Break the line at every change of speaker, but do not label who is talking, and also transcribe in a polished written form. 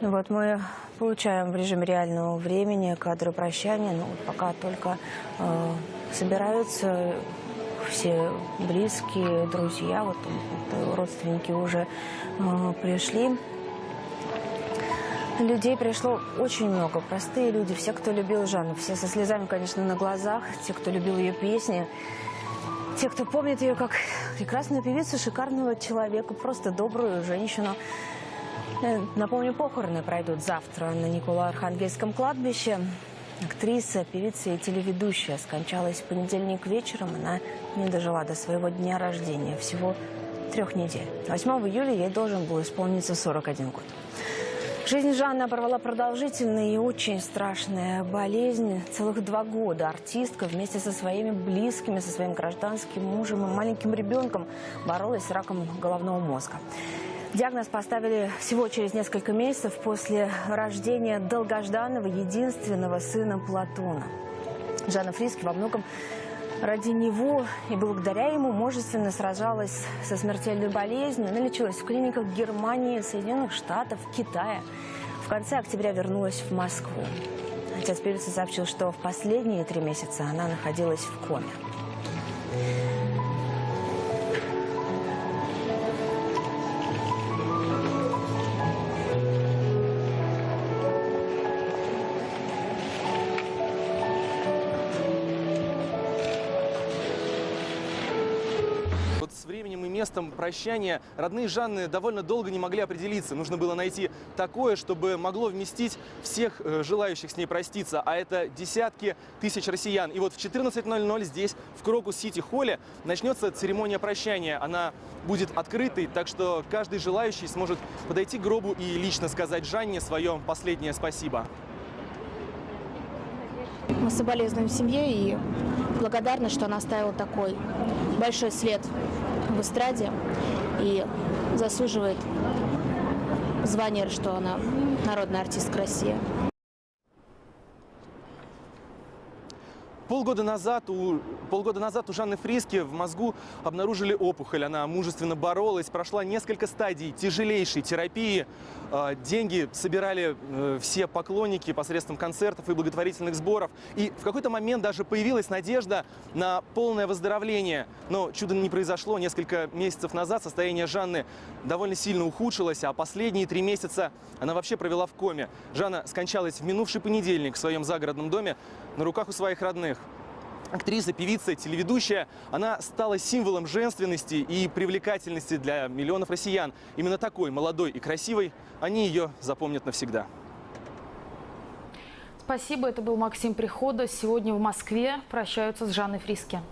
Вот мы получаем в режиме реального времени кадры прощания. Ну, пока только собираются все близкие, друзья, вот родственники уже пришли. Людей пришло очень много. Простые люди, все, кто любил Жанну, все со слезами, конечно, на глазах, те, кто любил ее песни, те, кто помнит ее как прекрасную певицу, шикарного человека, просто добрую женщину. Напомню, похороны пройдут завтра на Николо-Архангельском кладбище. Актриса, певица и телеведущая скончалась в понедельник вечером. Она не дожила до своего дня рождения, всего 3 недель. 8 июля ей должен был исполниться 41 год. Жизнь Жанны оборвала продолжительная и очень страшная болезнь. Целых 2 года артистка вместе со своими близкими, со своим гражданским мужем и маленьким ребенком боролась с раком головного мозга. Диагноз поставили всего через несколько месяцев после рождения долгожданного единственного сына Платона. Жанна Фриске во многом ради него и благодаря ему мужественно сражалась со смертельной болезнью. Она лечилась в клиниках Германии, Соединенных Штатов, Китая. В конце октября вернулась в Москву. Отец певицы сообщил, что в последние 3 месяца она находилась в коме.
С временем и местом прощания родные Жанны довольно долго не могли определиться. Нужно было найти такое, чтобы могло вместить всех желающих с ней проститься. А это десятки тысяч россиян. И вот в 14:00 здесь, в Крокус-Сити-холле, начнется церемония прощания. Она будет открытой, так что каждый желающий сможет подойти к гробу и лично сказать Жанне свое последнее спасибо.
Мы соболезнуем семье и благодарны, что она оставила такой большой след в эстраде и заслуживает звания, что она народная артистка России.
Полгода назад у Жанны Фриске в мозгу обнаружили опухоль. Она мужественно боролась, прошла несколько стадий тяжелейшей терапии. Деньги собирали все поклонники посредством концертов и благотворительных сборов. И в какой-то момент даже появилась надежда на полное выздоровление. Но чудо не произошло. Несколько месяцев назад состояние Жанны довольно сильно ухудшилось, а последние 3 месяца она вообще провела в коме. Жанна скончалась в минувший понедельник в своем загородном доме на руках у своих родных. Актриса, певица, телеведущая, она стала символом женственности и привлекательности для миллионов россиян. Именно такой, молодой и красивой, они ее запомнят навсегда.
Спасибо, это был Максим Прихода. Сегодня в Москве прощаются с Жанной Фриске.